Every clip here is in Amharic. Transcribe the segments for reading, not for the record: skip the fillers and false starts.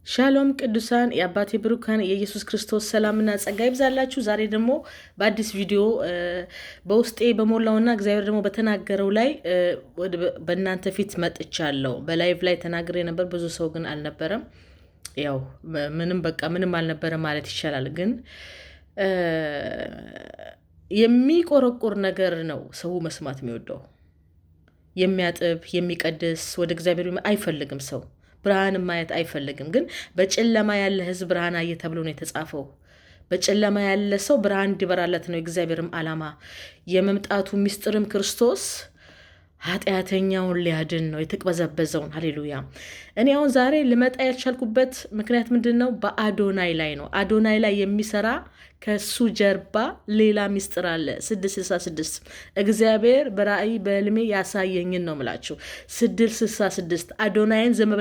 ሻሎም ቅዱሳን የአባቴ ብሩካን የኢየሱስ ክርስቶስ ሰላምና ጸጋ ይብዛላችሁ። ዛሬ ደግሞ በአዲስ ቪዲዮ በውስጤ በሞላውና እግዚአብሔር ደግሞ በተናገረው ላይ በእናንተ ፊት መጥቻለሁ። በላይቭ ላይ ተናግሬ ነበር፣ ብዙ ሰው ግን አልነበረም። ያው ምንም አልነበረ ማለት ይቻላል። ግን የሚቆረቁር ነገር ነው ሰው መስማት የሚወደው። የሚያጥብ የሚቀድስ ወደ እግዚአብሔር አይፈልግም ሰው ብርሃን ማየት አይፈልግም። ግን በጨለማ ያለ ሕዝብ ብርሃን አየ ተብሎ ነው የተጻፈው። በጨለማ ያለ ሰው ብርሃን እንዲበራለት ነው የእግዚአብሔርም ዓላማ። የመምጣቱ ምስጢርም ክርስቶስ ኃጢአተኛውን ሊያድን ነው፣ የተቅበዘበዘውን። ሃሌሉያ። እኔ አሁን ዛሬ ልመጣ ያልቻልኩበት ምክንያት ምንድን ነው? በአዶናይ ላይ ነው። አዶናይ ላይ የሚሰራ ከሱ ጀርባ ሌላ ምስጢር አለ። 666 እግዚአብሔር በራእይ በህልሜ ያሳየኝን ነው ምላችሁ። 666 አዶናይን ዝም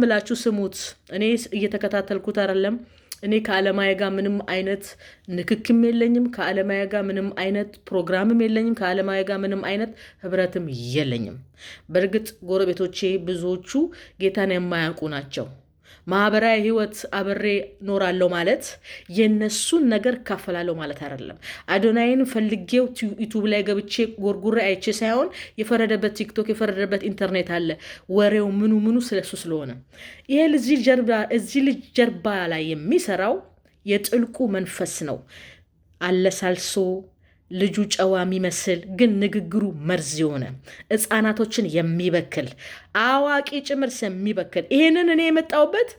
ብላችሁ ስሙት። እኔ እየተከታተልኩት አይደለም። እኔ ከዓለማዊ ጋር ምንም አይነት ንክክም የለኝም። ከዓለማዊ ጋር ምንም አይነት ፕሮግራምም የለኝም። ከዓለማዊ ጋር ምንም አይነት ህብረትም የለኝም። በእርግጥ ጎረቤቶቼ ብዙዎቹ ጌታን የማያውቁ ናቸው። ማህበራዊ ህይወት አብሬ ኖራለሁ ማለት የነሱን ነገር ካፈላለሁ ማለት አይደለም። አዶናይን ፈልጌው ዩቱብ ላይ ገብቼ ጎርጉሬ አይቼ ሳይሆን የፈረደበት ቲክቶክ የፈረደበት ኢንተርኔት አለ። ወሬው ምኑ ስለሱ ስለሆነ ይሄ እዚህ ልጅ ጀርባ ላይ የሚሰራው የጥልቁ መንፈስ ነው። አለሳልሶ ልጁ ጨዋ የሚመስል ግን ንግግሩ መርዝ የሆነ ሕፃናቶችን የሚበክል አዋቂ ጭምር የሚበክል ይሄንን እኔ የመጣሁበት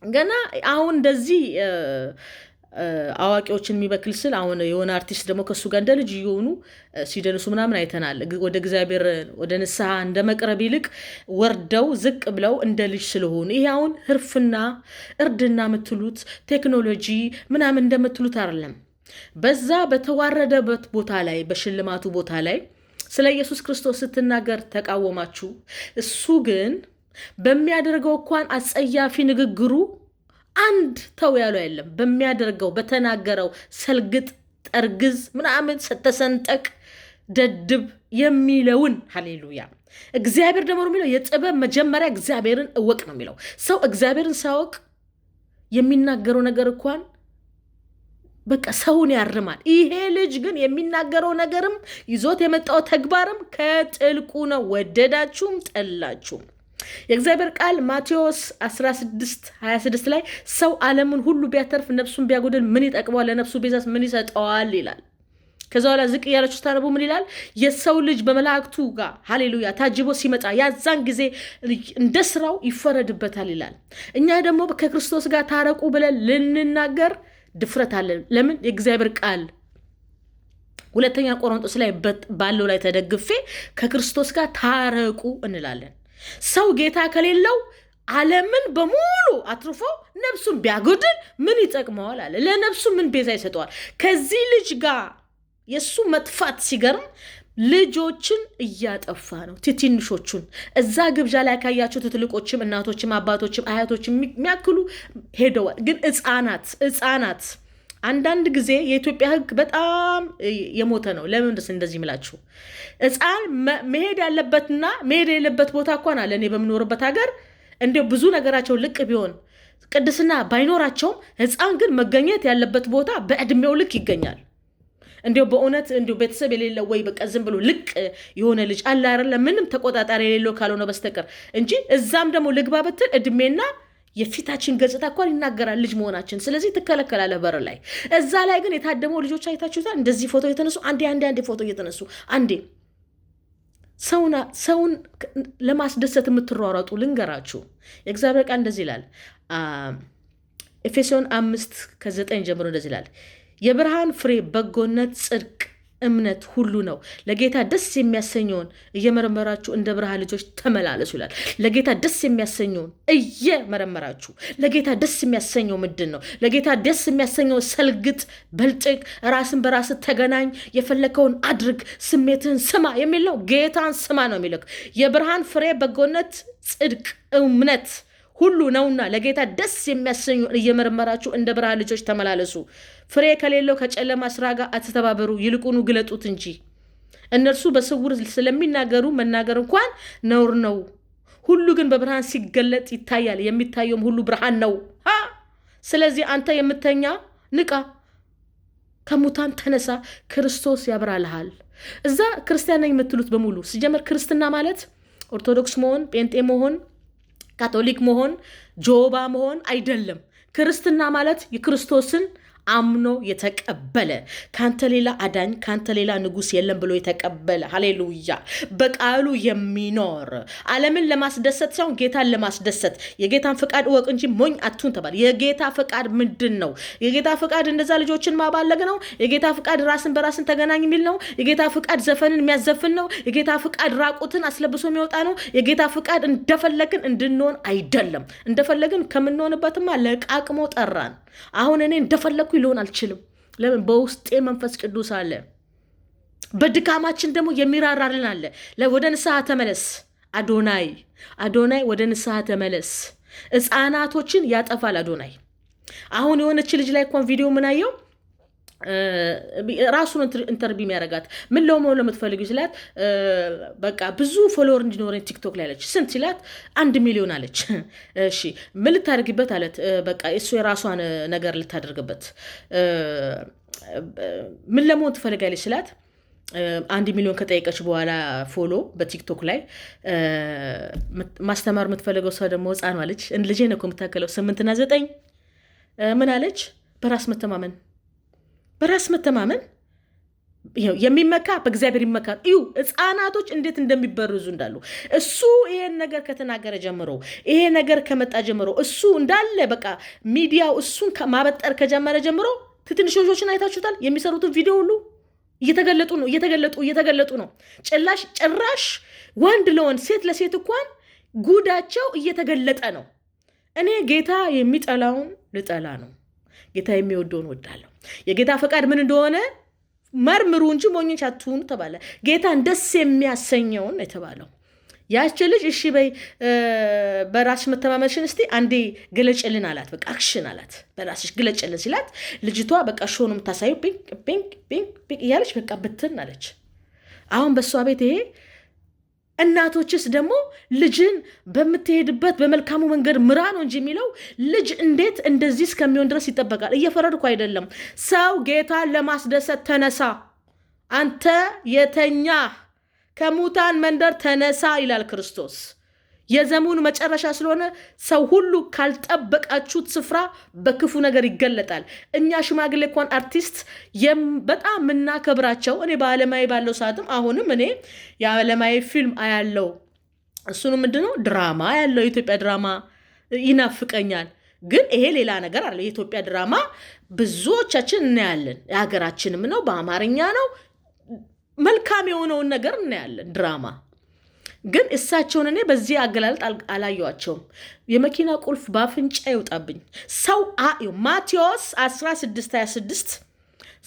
ገና አሁን እንደዚህ አዋቂዎችን የሚበክል ስል አሁን የሆነ አርቲስት ደግሞ ከሱ ጋር እንደ ልጅ እየሆኑ ሲደንሱ ምናምን አይተናል። ወደ እግዚአብሔር ወደ ንስሐ እንደ መቅረብ ይልቅ ወርደው ዝቅ ብለው እንደ ልጅ ስለሆኑ ይሄ አሁን ህርፍና እርድና የምትሉት ቴክኖሎጂ ምናምን እንደምትሉት አይደለም። በዛ በተዋረደበት ቦታ ላይ በሽልማቱ ቦታ ላይ ስለ ኢየሱስ ክርስቶስ ስትናገር ተቃወማችሁ። እሱ ግን በሚያደርገው እንኳን አጸያፊ ንግግሩ አንድ ተው ያለው የለም። በሚያደርገው በተናገረው ሰልግጥ፣ ጠርግዝ፣ ምናምን ተሰንጠቅ፣ ደድብ የሚለውን ሃሌሉያ። እግዚአብሔር ደግሞ የሚለው የጥበብ መጀመሪያ እግዚአብሔርን እወቅ ነው የሚለው። ሰው እግዚአብሔርን ሳያውቅ የሚናገረው ነገር እንኳን በቃ ሰውን ያርማል። ይሄ ልጅ ግን የሚናገረው ነገርም ይዞት የመጣው ተግባርም ከጥልቁ ነው። ወደዳችሁም ጠላችሁም የእግዚአብሔር ቃል ማቴዎስ 16:26 ላይ ሰው ዓለምን ሁሉ ቢያተርፍ ነፍሱን ቢያጎድል ምን ይጠቅመዋል? ለነፍሱ ቤዛስ ምን ይሰጠዋል ይላል። ከዛ በኋላ ዝቅ እያላችሁ ስታነቡ ምን ይላል? የሰው ልጅ በመላእክቱ ጋር ሃሌሉያ ታጅቦ ሲመጣ ያዛን ጊዜ እንደ ስራው ይፈረድበታል ይላል። እኛ ደግሞ ከክርስቶስ ጋር ታረቁ ብለን ልንናገር ድፍረት አለን። ለምን? የእግዚአብሔር ቃል ሁለተኛ ቆሮንቶስ ላይ ባለው ላይ ተደግፌ ከክርስቶስ ጋር ታረቁ እንላለን። ሰው ጌታ ከሌለው ዓለምን በሙሉ አትርፎ ነፍሱን ቢያጎድል ምን ይጠቅመዋል አለ። ለነፍሱ ምን ቤዛ ይሰጠዋል? ከዚህ ልጅ ጋር የእሱ መጥፋት ሲገርም ልጆችን እያጠፋ ነው። ትንሾቹን እዛ ግብዣ ላይ ካያቸው ትልቆችም እናቶችም አባቶችም አያቶችም የሚያክሉ ሄደዋል። ግን ሕፃናት አንዳንድ ጊዜ የኢትዮጵያ ሕግ በጣም የሞተ ነው። ለምን እንደዚህ ምላችሁ? ሕፃን መሄድ ያለበትና መሄድ የሌለበት ቦታ እንኳን አለ። እኔ በምኖርበት ሀገር እንዲያው ብዙ ነገራቸው ልቅ ቢሆን ቅድስና ባይኖራቸውም ሕፃን ግን መገኘት ያለበት ቦታ በዕድሜው ልክ ይገኛል። እንዲሁ በእውነት እንዲሁ ቤተሰብ የሌለው ወይ በቃ ዝም ብሎ ልቅ የሆነ ልጅ አለ አይደለ? ምንም ተቆጣጣሪ የሌለው ካልሆነ በስተቀር እንጂ እዛም ደግሞ ልግባ ብትል እድሜና የፊታችን ገጽታ እንኳን ይናገራል ልጅ መሆናችን። ስለዚህ ትከለከላለህ በር ላይ። እዛ ላይ ግን የታደመው ልጆች አይታችሁታል። እንደዚህ ፎቶ እየተነሱ አንዴ ፎቶ እየተነሱ አንዴ ሰውን ለማስደሰት የምትሯሯጡ ልንገራችሁ፣ የእግዚአብሔር ቃል እንደዚህ ይላል። ኤፌሶን 5:9 ጀምሮ እንደዚህ ይላል። የብርሃን ፍሬ በጎነት፣ ጽድቅ፣ እምነት ሁሉ ነው። ለጌታ ደስ የሚያሰኘውን እየመረመራችሁ እንደ ብርሃን ልጆች ተመላለሱ ይላል። ለጌታ ደስ የሚያሰኘውን እየመረመራችሁ። ለጌታ ደስ የሚያሰኘው ምንድን ነው? ለጌታ ደስ የሚያሰኘው ሰልግጥ፣ በልጥቅ፣ ራስን በራስ ተገናኝ፣ የፈለከውን አድርግ፣ ስሜትህን ስማ የሚል ነው። ጌታን ስማ ነው የሚለው። የብርሃን ፍሬ በጎነት፣ ጽድቅ፣ እምነት ሁሉ ነውና ለጌታ ደስ የሚያሰኙ እየመረመራችሁ እንደ ብርሃን ልጆች ተመላለሱ። ፍሬ ከሌለው ከጨለማ ስራ ጋር አትተባበሩ፣ ይልቁኑ ግለጡት እንጂ። እነርሱ በስውር ስለሚናገሩ መናገር እንኳን ነውር ነው። ሁሉ ግን በብርሃን ሲገለጥ ይታያል፣ የሚታየውም ሁሉ ብርሃን ነው። ስለዚህ አንተ የምተኛ ንቃ፣ ከሙታን ተነሳ፣ ክርስቶስ ያብራልሃል። እዛ ክርስቲያን ነኝ የምትሉት በሙሉ ሲጀመር ክርስትና ማለት ኦርቶዶክስ መሆን፣ ጴንጤ መሆን፣ ካቶሊክ መሆን፣ ጆባ መሆን አይደለም። ክርስትና ማለት የክርስቶስን አምኖ የተቀበለ ካንተ ሌላ አዳኝ ካንተ ሌላ ንጉስ የለም ብሎ የተቀበለ ሃሌሉያ፣ በቃሉ የሚኖር ዓለምን ለማስደሰት ሳይሆን ጌታን ለማስደሰት የጌታን ፍቃድ እወቅ እንጂ ሞኝ አትሁን ተባለ። የጌታ ፍቃድ ምንድን ነው? የጌታ ፍቃድ እንደዛ ልጆችን ማባለግ ነው። የጌታ ፍቃድ ራስን በራስን ተገናኝ የሚል ነው። የጌታ ፍቃድ ዘፈንን የሚያዘፍን ነው። የጌታ ፍቃድ ራቁትን አስለብሶ የሚወጣ ነው። የጌታ ፍቃድ እንደፈለግን እንድንሆን አይደለም። እንደፈለግን ከምንሆንበትማ ለቃቅሞ ጠራን። አሁን እኔ እንደፈለግኩ ሊሆን አልችልም። ለምን? በውስጤ መንፈስ ቅዱስ አለ። በድካማችን ደግሞ የሚራራልን አለ። ወደ ንስሐ ተመለስ አዶናይ ወደ ንስሐ ተመለስ። ሕፃናቶችን ያጠፋል አዶናይ። አሁን የሆነች ልጅ ላይ እንኳን ቪዲዮ ምን አየው? ራሱን ኢንተርቪው የሚያደርጋት ምን ለመሆን ለምትፈልጉ ሲላት በቃ ብዙ ፎሎወር እንዲኖረኝ ቲክቶክ ላይ አለች። ስንት ሲላት 1 ሚሊዮን አለች። እሺ ምን ልታደርግበት አለት? በቃ እሱ የራሷን ነገር ልታደርግበት። ምን ለመሆን ትፈልጋለች ሲላት 1 ሚሊዮን ከጠየቀች በኋላ ፎሎ በቲክቶክ ላይ ማስተማር የምትፈልገው ሰው ደግሞ ሕፃኗ አለች። ልጄ ነው እኮ የምታከለው 8 እና 9 ምን አለች? በራስ መተማመን የሚመካ በእግዚአብሔር ይመካ። እዩ ሕፃናቶች እንዴት እንደሚበርዙ እንዳሉ። እሱ ይሄን ነገር ከተናገረ ጀምሮ ይሄ ነገር ከመጣ ጀምሮ እሱ እንዳለ በቃ ሚዲያው እሱን ማበጠር ከጀመረ ጀምሮ ትንሽ ልጆችን አይታችሁታል። የሚሰሩትን ቪዲዮ ሁሉ እየተገለጡ ነው። ጭራሽ ወንድ ለወንድ ሴት ለሴት እንኳን ጉዳቸው እየተገለጠ ነው። እኔ ጌታ የሚጠላውን ልጠላ ነው፣ ጌታ የሚወደውን ወዳለሁ። የጌታ ፈቃድ ምን እንደሆነ መርምሩ እንጂ ሞኞች አትሁኑ ተባለ። ጌታን ደስ የሚያሰኘውን የተባለው። ያች ልጅ እሺ በይ በራስሽ መተማመንሽን እስቲ አንዴ ግለጭልን አላት። በቃ አክሽን አላት። በራስሽ ግለጭልን ሲላት ልጅቷ በቃ ሾው ነው የምታሳየው። ፒንክ እያለች በቃ ብትን አለች። አሁን በእሷ ቤት ይሄ እናቶችስ ደግሞ ልጅን በምትሄድበት በመልካሙ መንገድ ምራ ነው እንጂ የሚለው ልጅ እንዴት እንደዚህ እስከሚሆን ድረስ ይጠበቃል። እየፈረድኩ አይደለም። ሰው ጌታን ለማስደሰት ተነሳ፣ አንተ የተኛ ከሙታን መንደር ተነሳ ይላል ክርስቶስ። የዘመኑ መጨረሻ ስለሆነ ሰው ሁሉ ካልጠበቃችሁት ስፍራ በክፉ ነገር ይገለጣል። እኛ ሽማግሌ እንኳን አርቲስት በጣም የምናከብራቸው እኔ በዓለማዊ ባለው ሰዓትም አሁንም እኔ የዓለማዊ ፊልም አያለው። እሱንም ምንድነው ድራማ ያለው የኢትዮጵያ ድራማ ይናፍቀኛል። ግን ይሄ ሌላ ነገር አለ። የኢትዮጵያ ድራማ ብዙዎቻችን እናያለን። የሀገራችንም ነው፣ በአማርኛ ነው። መልካም የሆነውን ነገር እናያለን ድራማ። ግን እሳቸውን እኔ በዚህ አገላለጥ አላየዋቸውም። የመኪና ቁልፍ ባፍንጫ ይውጣብኝ። ሰው ማቴዎስ 16:26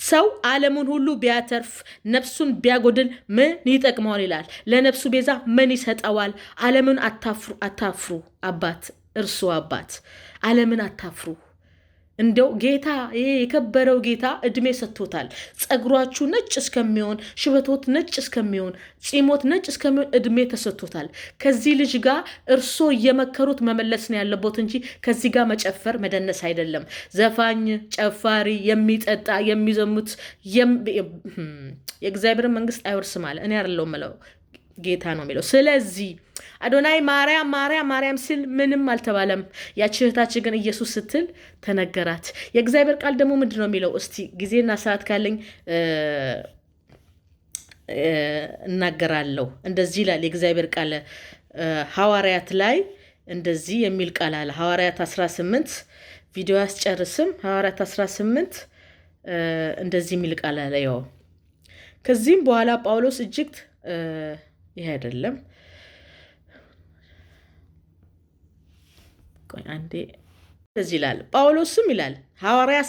ሰው ዓለሙን ሁሉ ቢያተርፍ ነፍሱን ቢያጎድል ምን ይጠቅመዋል ይላል። ለነፍሱ ቤዛ ምን ይሰጠዋል? ዓለምን አታፍሩ። እርሱ አባት ዓለምን አታፍሩ። እንደው ጌታ ይሄ የከበረው ጌታ እድሜ ሰጥቶታል። ጸጉራችሁ ነጭ እስከሚሆን፣ ሽበቶት ነጭ እስከሚሆን፣ ጺሞት ነጭ እስከሚሆን እድሜ ተሰጥቶታል። ከዚህ ልጅ ጋር እርሶ እየመከሩት መመለስ ነው ያለቦት እንጂ ከዚህ ጋር መጨፈር መደነስ አይደለም። ዘፋኝ፣ ጨፋሪ፣ የሚጠጣ የሚዘሙት የእግዚአብሔርን መንግስት አይወርስም አለ። እኔ አይደለሁም የምለው ጌታ ነው የሚለው። ስለዚህ አዶናይ ማርያም ሲል ምንም አልተባለም። ያቺ እህታችን ግን ኢየሱስ ስትል ተነገራት። የእግዚአብሔር ቃል ደግሞ ምንድን ነው የሚለው? እስቲ ጊዜና ሰዓት ካለኝ እናገራለሁ። እንደዚህ ይላል የእግዚአብሔር ቃል ሐዋርያት ላይ እንደዚህ የሚል ቃል አለ። ሐዋርያት 18 ቪዲዮ ያስጨርስም። ሐዋርያት 18 እንደዚህ የሚል ቃል አለ። ያው ከዚህም በኋላ ጳውሎስ እጅግ ይሄ አይደለም አንዴ እንደዚህ ይላል ጳውሎስም ይላል ሐዋርያት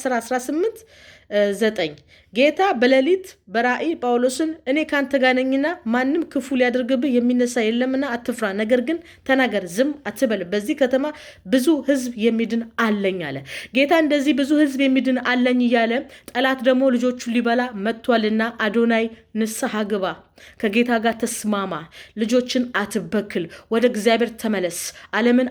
ሥራ 18:9 ጌታ በሌሊት በራእይ ጳውሎስን እኔ ካንተ ጋር ነኝና ማንም ክፉ ሊያደርግብህ የሚነሳ የለምና አትፍራ፣ ነገር ግን ተናገር፣ ዝም አትበል፣ በዚህ ከተማ ብዙ ሕዝብ የሚድን አለኝ አለ። ጌታ እንደዚህ ብዙ ሕዝብ የሚድን አለኝ እያለ ጠላት ደግሞ ልጆቹን ሊበላ መጥቷልና አዶናይ ንስሐ ግባ፣ ከጌታ ጋር ተስማማ፣ ልጆችን አትበክል፣ ወደ እግዚአብሔር ተመለስ፣ ዓለምን